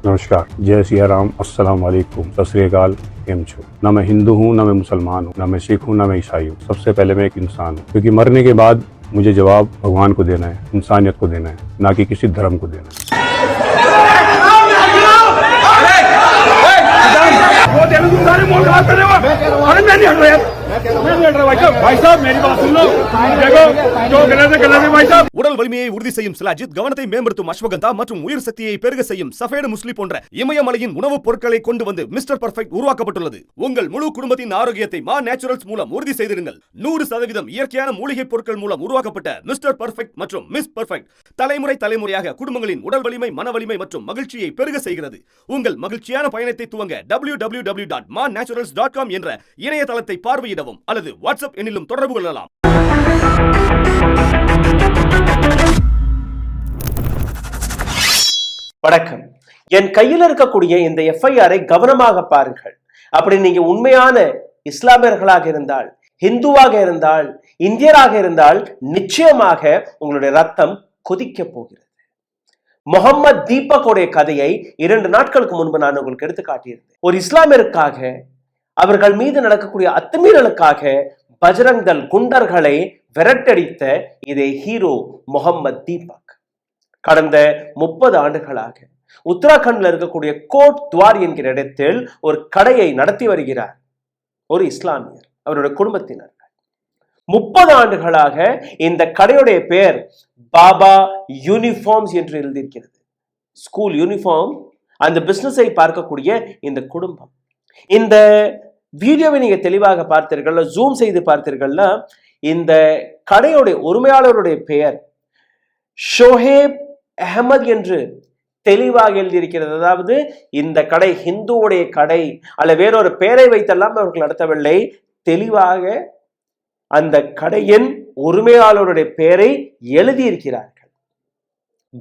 नमस्कार, जय सिया राम, अस्सलाम वालेकुम, सत श्री अकाल, केम छो। ना मैं हिंदू हूँ, ना मैं मुसलमान हूँ, ना मैं सिख हूँ, ना मैं ईसाई हूँ। सबसे पहले मैं एक इंसान हूँ, क्योंकि मरने के बाद मुझे जवाब भगवान को देना है, इंसानियत को देना है, ना कि किसी धर्म को देना है। உடல் வலிமையை உறுதி செய்யும் சிலாஜித், கவனத்தை மேம்படுத்தும் அஸ்வகந்தா மற்றும் உயிர் சக்தியை பெருக செய்யும் சஃபேடு முஸ்லி போன்ற இமயமலையின் உணவுப் பொருட்களை கொண்டு வந்து மிஸ்டர் பர்ஃபெக்ட் உருவாக்கப்பட்டுள்ளது. உங்கள் முழு குடும்பத்தின் ஆரோக்கியத்தை மா நேச்சுரல்ஸ் மூலம் உறுதி செய்திருங்கள். 100% இயற்கையான மூலிகை பொருட்கள் மூலம் உருவாக்கப்பட்ட மிஸ்டர் பர்ஃபெக்ட் மற்றும் மிஸ் பர்ஃபெக்ட் தலைமுறையாக குடும்பங்களின் உடல் வலிமை, மன வலிமை மற்றும் மகிழ்ச்சியை பெருக செய்கிறது. உங்கள் மகிழ்ச்சியான பயணத்தை துவங்க www.manaturals.com என்ற இணையதளத்தை பார்வையிடவும் அல்லது வாட்ஸ்அப் எண்ணிலும் தொடர்பு கொள்ளலாம். வணக்கம். என் கையில் இருக்கக்கூடிய இந்த எஃப்ஐஆரை கவனமாக பாருங்கள். அப்படி நீங்க உண்மையான இஸ்லாமியர்களாக இருந்தால், இந்துவாக இருந்தால், இந்தியராக இருந்தால் நிச்சயமாக உங்களுடைய ரத்தம் கொதிக்க போகிறது. முகமது தீபக்குடைய கதையை 2 நாட்களுக்கு முன்பு நான் உங்களுக்கு எடுத்து காட்டியிருந்தேன். ஒரு இஸ்லாமியருக்காக, அவர்கள் மீது நடக்கக்கூடிய அத்துமீறலுக்காக பஜ்ரங் தள் குண்டர்களை விரட்டடித்த இதே ஹீரோ முகமது தீபக் கடந்த 30 ஆண்டுகளாக உத்தராகண்ட்ல இருக்கக்கூடிய கோட் துவார் என்கிற இடத்தில் ஒரு கடையை நடத்தி வருகிறார். ஒரு இஸ்லாமியர், அவருடைய குடும்பத்தினர்கள் 30 ஆண்டுகளாக இந்த கடையுடைய பெயர் பாபா யூனிஃபார்ம்ஸ் என்று எழுதியிருக்கிறது. School uniform. அந்த பிசினஸை பார்க்கக்கூடிய இந்த குடும்பம், இந்த வீடியோவை நீங்க தெளிவாக பார்த்தீர்கள், ஜூம் செய்து பார்த்தீர்கள்னா இந்த கடையுடைய உரிமையாளருடைய பெயர் ஷோஹேப் அஹமத் என்று தெளிவாக எழுதியிருக்கிறது. அதாவது இந்த கடை ஹிந்துவுடைய கடை அல்ல வேறொரு பெயரை வைத்தெல்லாம் அவர்கள் நடத்தவில்லை. தெளிவாக அந்த கடையின் உரிமையாளருடைய பெயரை எழுதியிருக்கிறார்கள்.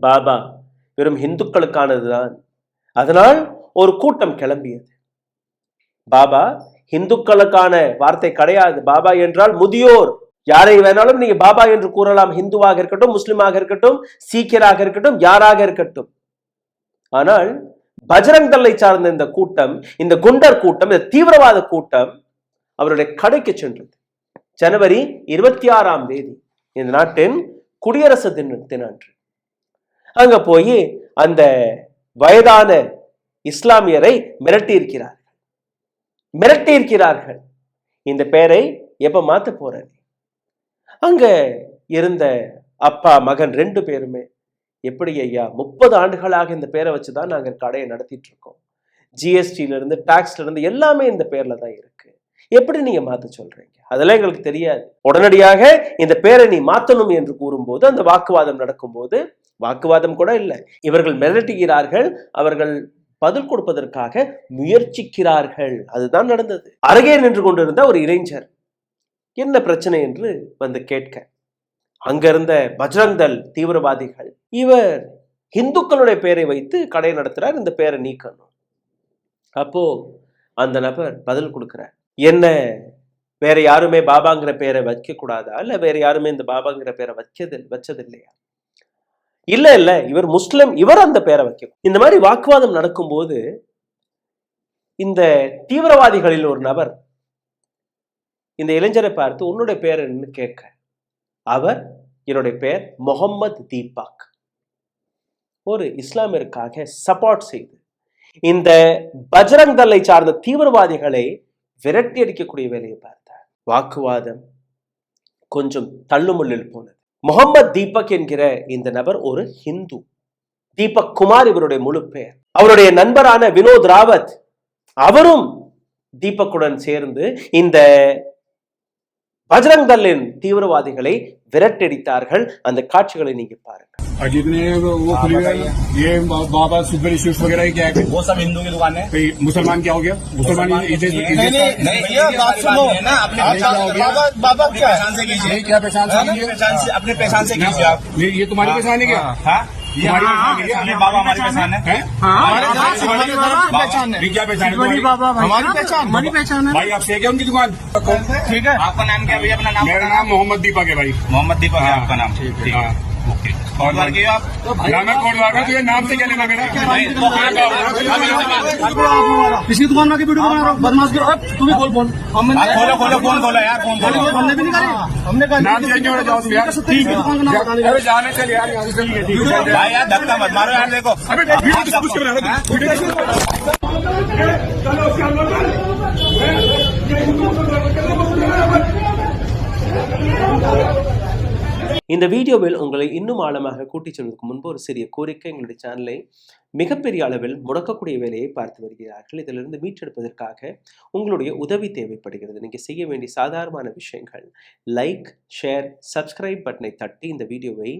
பாபா வெறும் இந்துக்களுக்கானதுதான். அதனால் ஒரு கூட்டம் கிளம்பியது. பாபா இந்துக்களுக்கான வார்த்தை கிடையாது. பாபா என்றால் முதியோர். யாரை வேணாலும் நீங்க பாபா என்று கூறலாம். ஹிந்துவாக இருக்கட்டும், முஸ்லிமாக இருக்கட்டும், சீக்கியராக இருக்கட்டும், யாராக இருக்கட்டும். ஆனால் பஜ்ரங் தளை சார்ந்த இந்த கூட்டம், இந்த குண்டர் கூட்டம், இந்த தீவிரவாத கூட்டம் அவருடைய கடைக்கு சென்றது. ஜனவரி 26ஆம் தேதி இந்த நாட்டின் குடியரசு தினன்று அங்க போய் அந்த வயதான இஸ்லாமியரை மிரட்டியிருக்கிறார்கள். இந்த பெயரை எப்ப மாத்த போற? அங்க இருந்த அப்பா மகன் 2 பேருமே, எப்படி ஐயா 30 ஆண்டுகளாக இந்த பேரை வச்சுதான் நாங்க கடையை நடத்திட்டு இருக்கோம். ஜிஎஸ்டில இருந்து, டாக்ஸ்ல இருந்து எல்லாமே இந்த பேர்ல தான் இருக்கு. எப்படி நீங்க மாத்த சொல்றீங்க? அதெல்லாம் எங்களுக்கு தெரியாது. உடனடியாக இந்த பேரை நீ மாத்தணும் என்று கூறும்போது, அந்த வாக்குவாதம் நடக்கும்போது, வாக்குவாதம் கூட இல்லை, இவர்கள் மிரட்டுகிறார்கள், அவர்கள் பதில் கொடுப்பதற்காக முயற்சிக்கிறார்கள். அதுதான் நடந்தது. அருகே நின்று கொண்டிருந்த ஒரு இளைஞர் என்ன பிரச்சனை என்று வந்து கேட்க, அங்கிருந்த பஜ்ரங் தள் தீவிரவாதிகள், இவர் இந்துக்களுடைய பெயரை வைத்து கடை நடத்துறார், இந்த பெயரை நீக்கணும். அப்போ அந்த நபர் பதில் கொடுக்கிறார், என்ன வேற யாருமே பாபாங்கிற பெயரை வைக்க கூடாதா? இல்ல வேற யாருமே இந்த பாபாங்கிற பெயரை வச்சது இல்லையா? இல்ல இவர் முஸ்லிம், இவர் அந்த பெயரை வைக்க. இந்த மாதிரி வாக்குவாதம் நடக்கும்போது இந்த தீவிரவாதிகளில் ஒரு நபர் இந்த இளைஞரை பார்த்து, உன்னுடைய பெயர் என்னன்னு கேட்க, அவர் என்னுடைய பெயர் முகமது தீபக். ஒரு இஸ்லாமியருக்காக சப்போர்ட் செய்து இந்த பஜ்ரங் தளை சார்ந்த தீவிரவாதிகளை விரட்டி அடிக்கக்கூடிய வேலையை பார்த்தார். வாக்குவாதம் கொஞ்சம் தள்ளுமுள்ளில் போனது. முகமது தீபக் என்கிற இந்த நபர் ஒரு ஹிந்து. தீபக் குமார் இவருடைய முழு பெயர். அவருடைய நண்பரான வினோத் ராவத், அவரும் தீபக்குடன் சேர்ந்து இந்த பஜ்ரங் தளின் தீவிரவாதிகளை விரட்டடித்தார்கள். அந்த காட்சிகளை நீங்க பாருங்க. ये बाबा सुपर स्वीट्स वगैरह क्या है? वो सब हिंदू की दुकान है। मुसलमान क्या हो गया? मुसलमान नहीं भैया, बात सुनो ना, अपने बाबा क्या पहचान से कीजिए। क्या पहचान से? अपने पहचान से कीजिए आप। ये तुम्हारी पहचान है क्या? तुम्हारी बाबा हमारी पहचान है। हमारी पहचान है। क्या पहचान है? हमारी पहचान है भाई। आप से क्या उनकी दुकान? ठीक है। आपका नाम क्या भैया? अपना नाम? मेरा नाम मोहम्मद दीपक है भाई। मोहम्मद दीपक है आपका नाम? ठीक है। और आप कोटद्वार के नाम से क्या लेना? मेरा किसी दुकान में वीडियो बना रहा हूँ, बदमाश करो। तू भी बोल फोन। खोलो खोलो फोन खोलो यार, फोन खोलो। हमने भी नहीं करी, हमने कहा नाम चेंज हो जाओ यार। ठीक है, अरे जाने चल यार, ठीक है भाई यार, धक्का मत मारो यार। देखो अबे वीडियो किस कुछ बना रहा है, वीडियो किस இந்த வீடியோவில் உங்களை இன்னும் ஆழமாக கூட்டிச் செல்வதற்கு முன்பு ஒரு சிறிய கோரிக்கை. எங்களுடைய சேனலை மிகப்பெரிய அளவில் முடக்கக்கூடிய வேலையை பார்த்து வருகிறார்கள். இதிலிருந்து மீட்டெடுப்பதற்காக உங்களுடைய உதவி தேவைப்படுகிறது. நீங்கள் செய்ய வேண்டிய சாதாரணமான விஷயங்கள் லைக், ஷேர், சப்ஸ்கிரைப் பட்டனை தட்டி இந்த வீடியோவை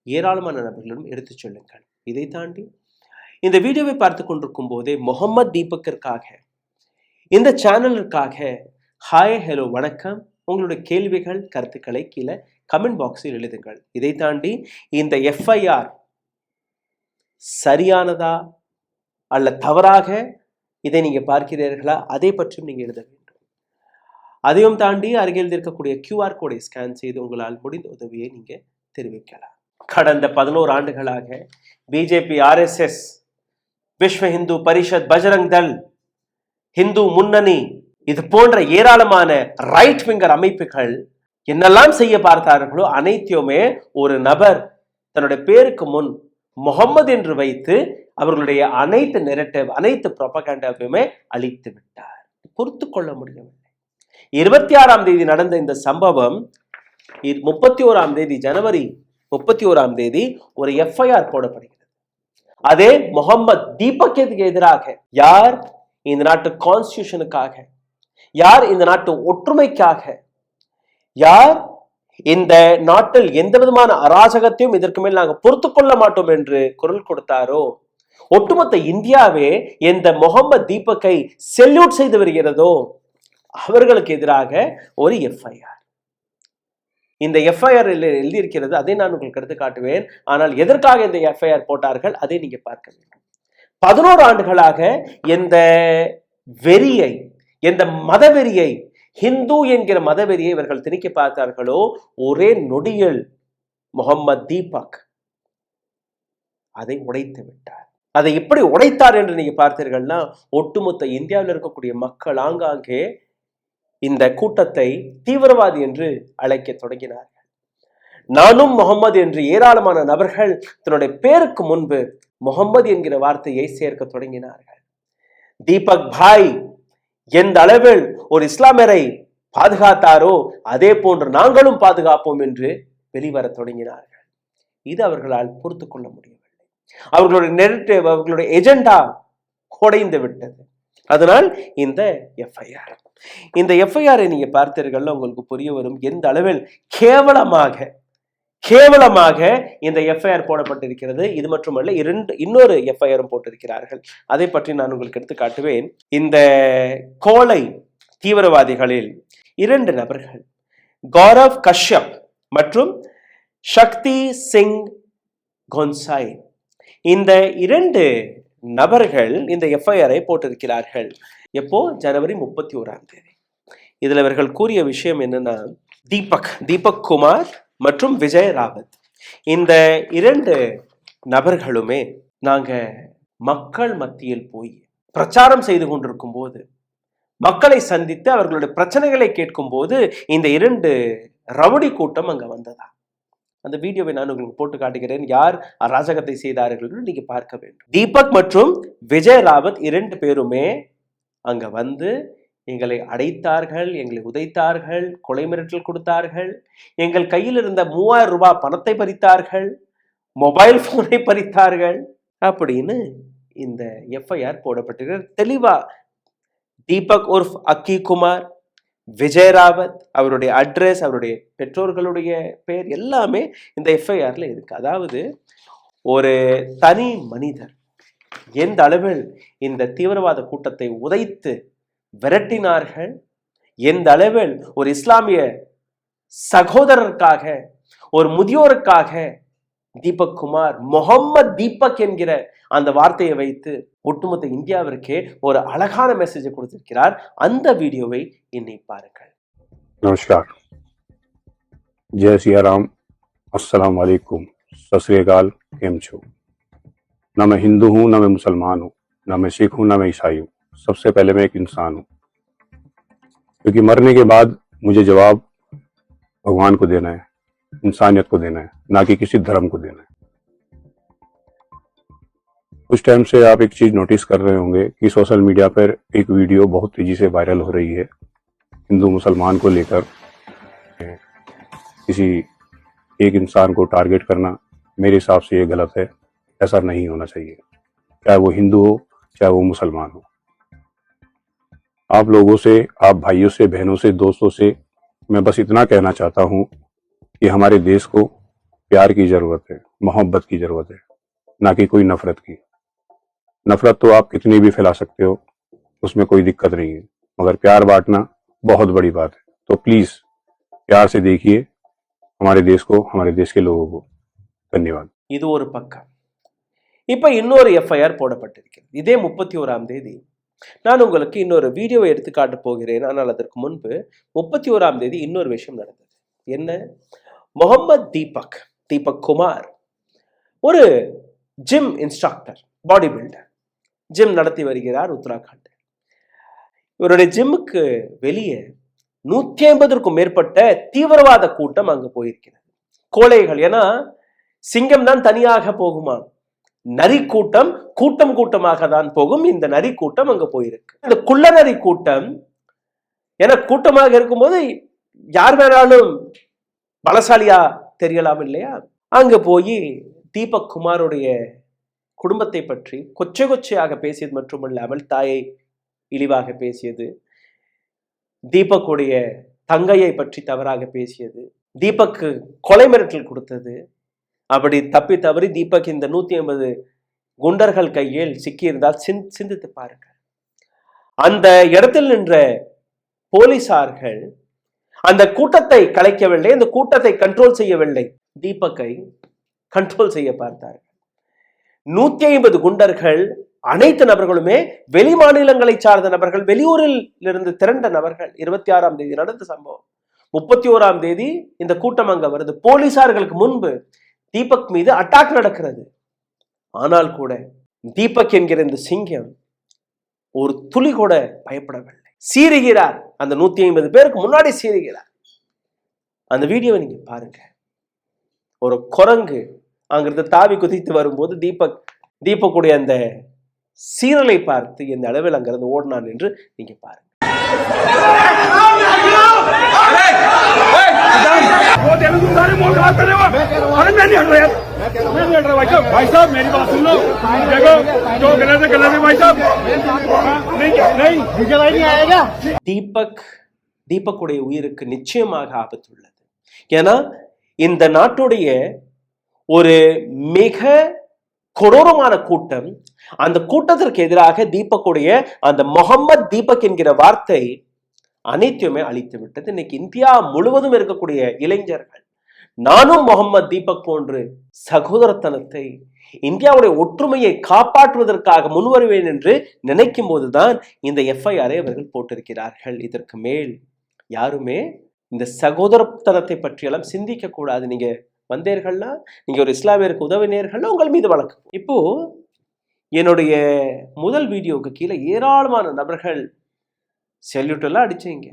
ஏராளமான நபர்களிடம் எடுத்துச் சொல்லுங்கள். இதை தாண்டி இந்த வீடியோவை பார்த்து கொண்டிருக்கும் போதே முகமது தீபக்கிற்காக, இந்த சேனலுக்காக ஹாய், ஹலோ, வணக்கம், உங்களுடைய கேள்விகள், கருத்துக்களை கீழே கமெண்ட் பாக்ஸில் எழுதுங்கள். இதை தாண்டி இந்த எஃப்ஐஆர் சரியானதா அல்ல தவறாக இதை நீங்க பார்க்கிறீர்களா, அதை பற்றியும் நீங்க எழுத வேண்டும். அதையும் தாண்டி அருகில் இருக்கக்கூடிய QR கோடை ஸ்கேன் செய்து உங்களால் முடிந்த உதவியை நீங்க தெரிவிக்கலாம். கடந்த 11 ஆண்டுகளாக பிஜேபி, RSS, விஸ்வ இந்து பரிஷத், பஜ்ரங் தள், இந்து முன்னணி, இது போன்ற ஏராளமான ரைட் விங்கர் அமைப்புகள் என்னெல்லாம் செய்ய பார்த்தார்களோ அனைத்தையுமே ஒரு நபர் தன்னுடைய பேருக்கு முன் முகம்மது என்று வைத்து அவர்களுடைய அனைத்து நெரேட்டிவ், அனைத்து ப்ரொபகண்டாவையுமே அழித்து விட்டார். பொறுத்து கொள்ள முடியவில்லை. 26ஆம் தேதி நடந்த இந்த சம்பவம் 31ஆம் தேதி, ஜனவரி 31ஆம் தேதி ஒரு எஃப்ஐஆர் போடப்படுகிறது. அதே முகமது தீபக்கிற்கு எதிராக. யார் இந்த நாட்டு கான்ஸ்டிடியூஷனுக்காக, யார் இந்த நாட்டு ஒற்றுமைக்காக, யார் இந்த நாட்டில் எந்த விதமான அராஜகத்தையும் இதற்கு மேல் நாங்கள் பொறுத்து கொள்ள மாட்டோம் என்று குரல் கொடுத்தாரோ, ஒட்டுமொத்த இந்தியாவே இந்த முகமது தீபக்கை செல்யூட் செய்து வருகிறதோ, அவர்களுக்கு எதிராக ஒரு எஃப்ஐஆர். இந்த எஃப்ஐஆர் எழுதியிருக்கிறது, அதை நான் உங்களுக்கு எடுத்து காட்டுவேன். ஆனால் எதற்காக இந்த எஃப்ஐஆர் போட்டார்கள் அதை நீங்க பார்க்க வேண்டும். 11 ஆண்டுகளாக எந்த வெறியை, எந்த மதவெறியை, ஹிந்து என்கிற மதவெறியை இவர்கள் திணிக்க பார்த்தார்களோ, ஒரே நொடியில் முகமது தீபக் அதை உடைத்து விட்டார். அதை எப்படி உடைத்தார் என்று நீங்க பார்த்தீர்கள்னா, ஒட்டுமொத்த இந்தியாவில் இருக்கக்கூடிய மக்கள் ஆங்காங்கே இந்த கூட்டத்தை தீவிரவாதி என்று அழைக்க தொடங்கினார்கள். நானும் முகமது என்று ஏராளமான நபர்கள் தன்னுடைய பேருக்கு முன்பு முகமது என்கிற வார்த்தையை சேர்க்க தொடங்கினார்கள். தீபக் பாய் எந்த அளவில் ஒரு இஸ்லாமியரை பாதுகாத்தாரோ அதே போன்று நாங்களும் பாதுகாப்போம் என்று வெளிவர தொடங்கினார்கள். இது அவர்களால் பொறுத்து கொள்ள முடியவில்லை. அவர்களுடைய நெரேட்டிவ், அவர்களுடைய எஜெண்டா உடைந்து விட்டது. அதனால் இந்த எஃப்ஐஆர், இந்த எஃப்ஐஆரை நீங்க பார்த்தீர்கள், உங்களுக்கு புரிய வரும் எந்த அளவில் கேவலமாக இந்த எஃப்ஐஆர் போடப்பட்டிருக்கிறது. இது மட்டுமல்ல, இன்னொரு எஃப்ஐஆரும் போட்டிருக்கிறார்கள். அதை பற்றி நான் உங்களுக்கு எடுத்து காட்டுவேன். இந்த கோலை தீவிரவாதிகளில் 2 நபர்கள், கௌரவ் கஷ்யப் மற்றும் சக்தி சிங் கோன்சாய், இந்த 2 நபர்கள் இந்த எஃப்ஐஆரை போட்டிருக்கிறார்கள். எப்போ? ஜனவரி 31ஆம் தேதி. இதுல இவர்கள் கூறிய விஷயம் என்னன்னா, தீபக் குமார் மற்றும் விஜய் ராவத், இந்த 2 நபர்களுமே நாங்க மக்கள் மத்தியில் போய் பிரச்சாரம் செய்து கொண்டிருக்கும் போது, மக்களை சந்தித்து அவர்களுடைய பிரச்சனைகளை கேட்கும் போது இந்த 2 ரவுடி கூட்டம் அங்க வந்ததா. அந்த வீடியோவை நான் உங்களுக்கு போட்டு காட்டுகிறேன். யார் அராஜகத்தை செய்தார்கள் நீங்க பார்க்க வேண்டும். தீபக் மற்றும் விஜய் ராவத் 2 பேருமே அங்க வந்து எங்களை அடைத்தார்கள், எங்களை உதைத்தார்கள், கொலை மிரட்டல் கொடுத்தார்கள், எங்கள் கையில் இருந்த 3000 ரூபாய் பணத்தை பறித்தார்கள், மொபைல் போனை பறித்தார்கள் அப்படின்னு இந்த எஃப்ஐஆர் போடப்பட்டிருக்கிறது. தெளிவா தீபக் உர்ஃப் அக்கி குமார், விஜய் ராவத், அவருடைய அட்ரஸ், அவருடைய பெற்றோர்களுடைய பெயர் எல்லாமே இந்த எஃப்ஐஆர்ல இருக்கு. அதாவது ஒரு தனி மனிதர் எந்த அளவில் இந்த தீவிரவாத கூட்டத்தை உதைத்து விரட்டினார்கள், எந்த அளவில் ஒரு இஸ்லாமிய சகோதரருக்காக, ஒரு முதியோருக்காக தீபக் குமார் முகமது தீபக் என்கிற அந்த வார்த்தையை வைத்து ஒட்டுமொத்த இந்தியாவிற்கே ஒரு அழகான மெசேஜை கொடுத்திருக்கிறார். அந்த வீடியோவை இன்னை பாருங்கள். नमस्कार, जय सिया राम, अस्सलाम वालेकुम, सत श्री अकाल, केम छो। ना मैं हिंदू हूँ, ना मैं मुसलमान हूँ, ना मैं सिख हूँ ना मैं ईसाई हूँ। सबसे पहले मैं एक इंसान हूँ, क्योंकि मरने के बाद मुझे जवाब भगवान को देना है, इंसानियत को देना है, ना कि किसी धर्म को देना है। कुछ टाइम से आप एक चीज नोटिस कर रहे होंगे कि सोशल मीडिया पर एक वीडियो बहुत तेजी से वायरल हो रही है हिंदू मुसलमान को लेकर। किसी एक इंसान को टारगेट करना मेरे हिसाब से ये गलत है, ऐसा नहीं होना चाहिए, चाहे वो हिंदू हो चाहे वो मुसलमान हो। आप लोगों से, आप भाइयों से, बहनों से, दोस्तों से मैं बस इतना कहना चाहता हूँ कि हमारे देश को प्यार की जरूरत है, मोहब्बत की जरूरत है, ना कि कोई नफरत की। नफरत तो आप कितनी भी फैला सकते हो, उसमें कोई दिक्कत नहीं है, मगर प्यार बांटना बहुत बड़ी बात है। तो प्लीज प्यार से देखिए हमारे देश को, हमारे देश के लोगों को। धन्यवाद। இது ஒரு பக்கம். இப்ப இன்னொரு எஃப்ஐஆர் போடப்பட்டிருக்கிறது. இதே 31ஆம் தேதி நான் உங்களுக்கு இன்னொரு வீடியோவை எடுத்து காட்ட போகிறேன். ஆனால் அதற்கு முன்பு 31ஆம் தேதி இன்னொரு விஷயம் நடந்தது. என்ன? முகமது தீபக் குமார் ஒரு gym instructor, body builder, gym நடத்தி வருகிறார் உத்தராகண்ட். இவருடைய ஜிம்முக்கு வெளியே 150க்கும் மேற்பட்ட தீவிரவாத கூட்டம் அங்கு போயிருக்கிறது. கோழைகள், ஏன்னா சிங்கம் தான் தனியாக போகுமா, நரி கூட்டம் கூட்டமாக தான் போகும். இந்த நரி கூட்டம் அங்க போயிருக்கு. இந்த குள்ள நரி கூட்டம் ஏன்னா கூட்டமாக இருக்கும்போது யார் வேணாலும் பலசாலியா தெரியலாம் இல்லையா? அங்க போய் தீபக் குமாருடைய குடும்பத்தை பற்றி கொச்சையாக பேசியது மட்டுமல்லாமல் தாயை இழிவாக பேசியது, தீபக்குடைய தங்கையை பற்றி தவறாக பேசியது, தீபக்கு கொலை மிரட்டல் கொடுத்தது. அப்படி தப்பி தவறி தீபக் இந்த 150 குண்டர்கள் கையில் சிக்கியிருந்தால் சிந்தித்து பாருங்கள். அந்த இடத்தில் நின்ற போலீசார்கள் அந்த கூட்டத்தை கலைக்கவில்லை, அந்த கூட்டத்தை கண்ட்ரோல் செய்யவில்லை, தீபக்கை கண்ட்ரோல் செய்ய பார்த்தார்கள். 150 குண்டர்கள், அனைத்து நபர்களுமே வெளி மாநிலங்களை சார்ந்த நபர்கள், வெளியூரில் இருந்து திரண்ட நபர்கள். 26ஆம் தேதி நடந்த சம்பவம். 31ஆம் தேதி இந்த கூட்டம் அங்க வருது. போலீசார்களுக்கு முன்பு தீபக் மீது அட்டாக் நடக்கிறது. ஆனால் கூட தீபக் என்கிற இந்த சிங்கம் ஒரு துளி கூட பயப்படவில்லை. சீறுகிறார், அந்த 150 பேருக்கு முன்னாடி சீறுகிறார். அந்த வீடியோவை நீங்க பாருங்க. ஒரு குரங்கு அங்கிருந்து தாவி குதித்து வரும்போது தீபக்குடைய அந்த சீரலை பார்த்து இந்த அளவில் அங்கிருந்து ஓடினான் என்று நீங்க பாருங்க. தீபக்குடைய உயிருக்கு நிச்சயமாக ஆபத்து உள்ளது. ஏன்னா இந்த நாட்டுடைய ஒரு மிக கொடூரமான கூட்டம், அந்த கூட்டத்திற்கு எதிராக தீபக்குடைய அந்த முகமது தீபக் என்கிற வார்த்தை அனைத்துமே அழித்து விட்டது. இன்னைக்கு இந்தியா முழுவதும் இருக்கக்கூடிய இளைஞர்கள் நானும் முகமது தீபக் போன்று சகோதரத்தனத்தை, இந்தியாவுடைய ஒற்றுமையை காப்பாற்றுவதற்காக முன்வருவேன் என்று நினைக்கும் போதுதான் இந்த எஃப்ஐஆரை அவர்கள் போட்டிருக்கிறார்கள். இதற்கு மேல் யாருமே இந்த சகோதரத்தனத்தை பற்றியெல்லாம் சிந்திக்க கூடாது. நீங்க வந்தீர்கள்னா, நீங்க ஒரு இஸ்லாமியருக்கு உதவினீர்கள்னா உங்கள் மீது வழக்கு. இப்போ என்னுடைய முதல் வீடியோவுக்கு கீழே ஏராளமான நபர்கள் செல்யூட் எல்லாம் அடிச்சீங்க,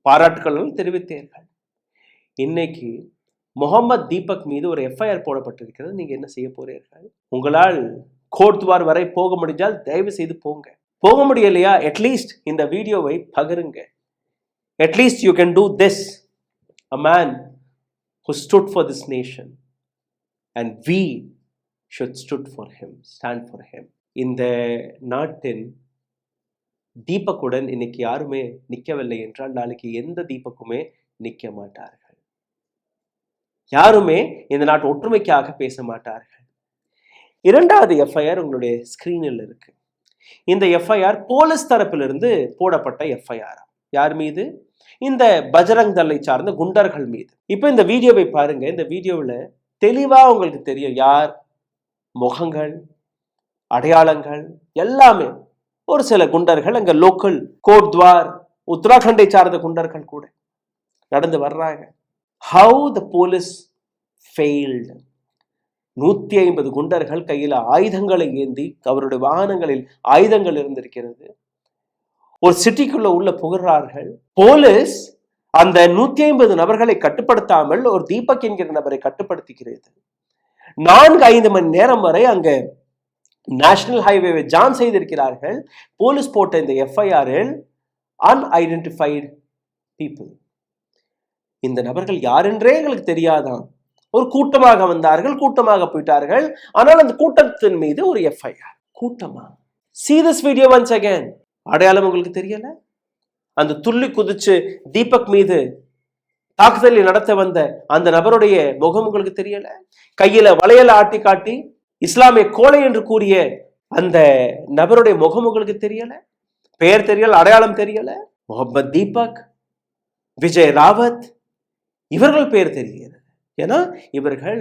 பாராட்டுகள் தெரிவித்தீர்கள். இன்னைக்கு முகமது தீபக் மீது ஒரு எஃப்ஐஆர் போடப்பட்டிருக்கிறது. நீங்க என்ன செய்ய போறீர்கள்? உங்களால் கோர்ட்வார் வரை போக முடிஞ்சால் தயவு செய்து போங்க. போக முடியலையா, அட்லீஸ்ட் இந்த வீடியோவை பகிருங்க. At least you can do this. A man who stood for this nation and we should stand for him. இந்த நாட்டின் தீபக்குடன் இன்னைக்கு யாருமே நிற்கவில்லை என்றால் நாளைக்கு எந்த தீபக்குமே நிற்க மாட்டார்கள். யாருமே இந்த நாட்டு ஒற்றுமைக்காக பேச மாட்டார்கள். இரண்டாவது எஃப்ஐஆர் உங்களுடைய ஸ்கிரீனில் இருக்கு. இந்த எஃப்ஐஆர் போலீஸ் தரப்பிலிருந்து போடப்பட்ட எஃப்ஐஆர். யார் மீது? இந்த பஜரங் தளை சார்ந்த குண்டர்கள் மீது. இப்ப இந்த வீடியோவை பாருங்க. இந்த வீடியோவில் தெளிவா உங்களுக்கு தெரியும் யார், முகங்கள், அடையாளங்கள் எல்லாமே. ஒரு சில குண்டர்கள் அங்க லோக்கல் கோட்வார் உத்தராகண்டை சார்ந்த குண்டர்கள் கூட நடந்து வர்றாங்க. How the police failed. 150 குண்டர்கள் கையில ஆயுதங்களை ஏந்தி, அவருடைய வாகனங்களில் ஆயுதங்கள் இருந்திருக்கிறது. ஒரு சிட்டிக்குள்ள உள்ள புகிறார்கள். போலீஸ் அந்த 150 நபர்களை கட்டுப்படுத்தாமல் ஒரு தீபக் என்கிற நபரை கட்டுப்படுத்துகிறது. 4-5 மணி நேரம் வரை அங்க நேஷனல் ஹைவேவை ஜாம் செய்திருக்கிறார்கள். போலீஸ் போட்ட இந்த எஃப்ஐஆரில் அன்ஐடென்டிஃபைடு பீப்புள், இந்த நபர்கள் யார் என்றே எங்களுக்கு தெரியாதான். ஒரு கூட்டமாக வந்தார்கள், கூட்டமாக போயிட்டார்கள். ஆனால் அந்த கூட்டத்தின் மீது ஒரு எஃப்ஐஆர். கூட்டமா? See this video once again. அடையாளம் உங்களுக்கு தெரியல? அந்த துள்ளி குதிச்சு தீபக் மீது தாக்குதலை நடத்த வந்த அந்த நபருடைய முகம் உங்களுக்கு தெரியல? கையில வளையல ஆட்டி காட்டி இஸ்லாமிய கோழை என்று கூறிய அந்த நபருடைய முகம் உங்களுக்கு தெரியல? பெயர் தெரியல, அடையாளம் தெரியல? முகமது தீபக், விஜய் ராவத், இவர்கள் பெயர் தெரிகிறது. ஏன்னா இவர்கள்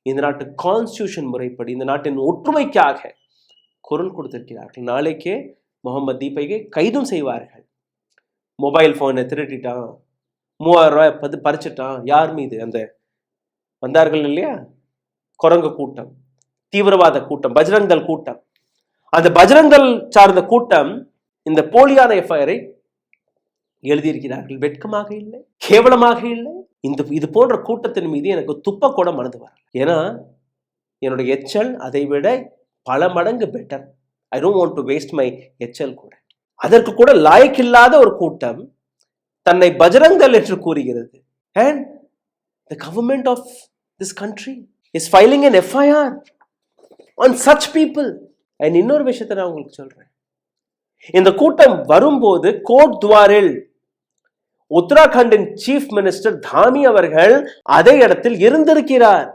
இந்த நாட்டு கான்ஸ்டியூஷன் முறைப்படி இந்த நாட்டின் ஒற்றுமைக்காக குரல் கொடுத்திருக்கிறார்கள். நாளைக்கே முகமது தீபக்கை கைதும் செய்வார்கள். மொபைல் போனை திருட்டிட்டான், 3000 ரூபாய் பறிச்சிட்டான். யார் மீது? அந்த வந்தார்கள் இல்லையா குரங்கு கூட்டம், தீவிரவாத கூட்டம், பஜ்ரங் தள் கூட்டம். அந்த பஜ்ரங் தள் சார்ந்த கூட்டம் இந்த போலியான எஃப்ஐஆரை எழுதியிருக்கிறார்கள். வெட்கமாக இல்லை, கேவலமாக இல்லை. இது போன்ற கூட்டத்தின் மீது எனக்கு துப்ப கூட மனது வரல. ஏன்னா என்னுடைய எச்சல் அதை விட பல மடங்கு better. I don't want to waste my எச்சல் கூட. அதற்கு கூட லாயக்கில்லாத ஒரு கூட்டம் தன்னை பஜ்ரங் தள் என்று கூறுகிறது. And the government of this country is filing an FIR on such people. And இன்னொரு விஷயத்தை நான் உங்களுக்கு சொல்றேன். இந்த கூட்டம் வரும்போது கோட் துவாரில் உத்தராகண்டின் சீஃப் மினிஸ்டர் தாமி அவர்கள் அதே இடத்தில் இருந்திருக்கிறார்.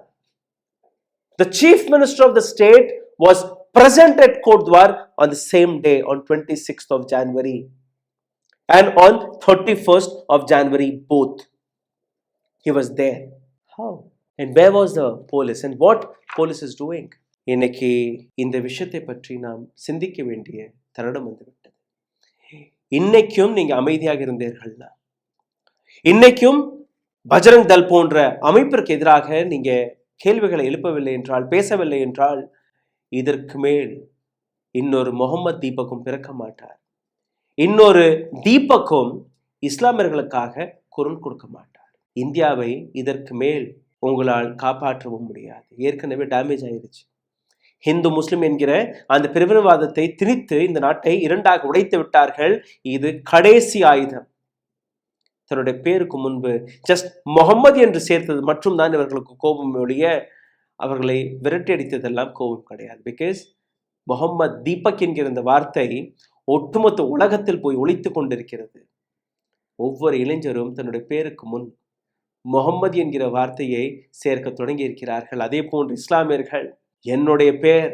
The chief minister of the state was present at Kotdwar on the same day, on 26th of January and on 31st of January both. He was there. How? And where was the police? And what police is doing? இன்னைக்கு இந்த விஷயத்தை பற்றி நாம் சிந்திக்க வேண்டிய தருணம் வந்துவிட்டது. இன்னைக்கும் நீங்க அமைதியாக இருந்தீர்கள்னா, இன்னைக்கும் பஜ்ரங் தள் போன்ற அமைப்பிற்கு எதிராக நீங்க கேள்விகளை எழுப்பவில்லை என்றால், பேசவில்லை என்றால், இதற்கு மேல் இன்னொரு முகமது தீபக்கும் பிறக்க மாட்டார். இன்னொரு தீபக்கும் இஸ்லாமியர்களுக்காக குரல் கொடுக்க மாட்டார். இந்தியாவை இதற்கு மேல் உங்களால் காப்பாற்றவும் முடியாது. ஏற்கனவே டேமேஜ் ஆயிருச்சு. ஹிந்து முஸ்லிம் என்கிற அந்த பிரிவினைவாதத்தை திணித்து இந்த நாட்டை இரண்டாக உடைத்து விட்டார்கள். இது கடைசி ஆயுதம். தன்னுடைய பேருக்கு முன்பு ஜஸ்ட் முகமது என்று சேர்த்தது மட்டும் தான் இவர்களுக்கு கோபம் ஒழிய அவர்களை விரட்டி அடித்ததெல்லாம் கோபம் கிடையாது. பிகாஸ் முகமது தீபக் என்கிற இந்த வார்த்தை ஒட்டுமொத்த உலகத்தில் போய் ஒலித்து கொண்டிருக்கிறது. ஒவ்வொரு இளைஞரும் தன்னுடைய பேருக்கு முன் முகமது என்கிற வார்த்தையை சேர்க்க தொடங்கி இருக்கிறார்கள். அதே போன்று இஸ்லாமியர்கள் என்னுடைய பேர்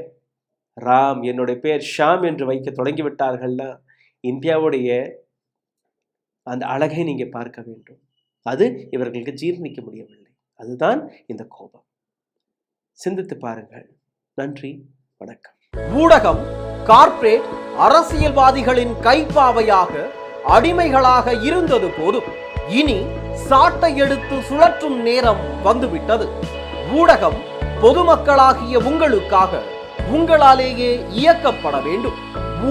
ராம், என்னுடைய பேர் ஷாம் என்று வைக்க தொடங்கிவிட்டார்கள்னா இந்தியாவுடைய அந்த அழகை நீங்க பார்க்க வேண்டும். அது இவர்களுக்கு ஜீர்ணிக்க முடியவில்லை. அதுதான் இந்த கோபம். சிந்தித்து பாருங்கள். நன்றி, வணக்கம். ஊடகம் கார்ப்பரேட் அரசியல்வாதிகளின் கைப்பாவையாக அடிமைகளாக இருந்தது போதும். இனி சாட்டை எடுத்து சுழற்றும் நேரம் வந்துவிட்டது. ஊடகம் பொதுமக்களாகிய உங்களுக்காக, உங்களாலேயே இயக்கப்பட வேண்டும்.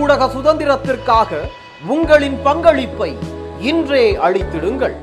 ஊடக சுதந்திரத்திற்காக உங்களின் பங்களிப்பை இன்றே அளித்திடுங்கள்.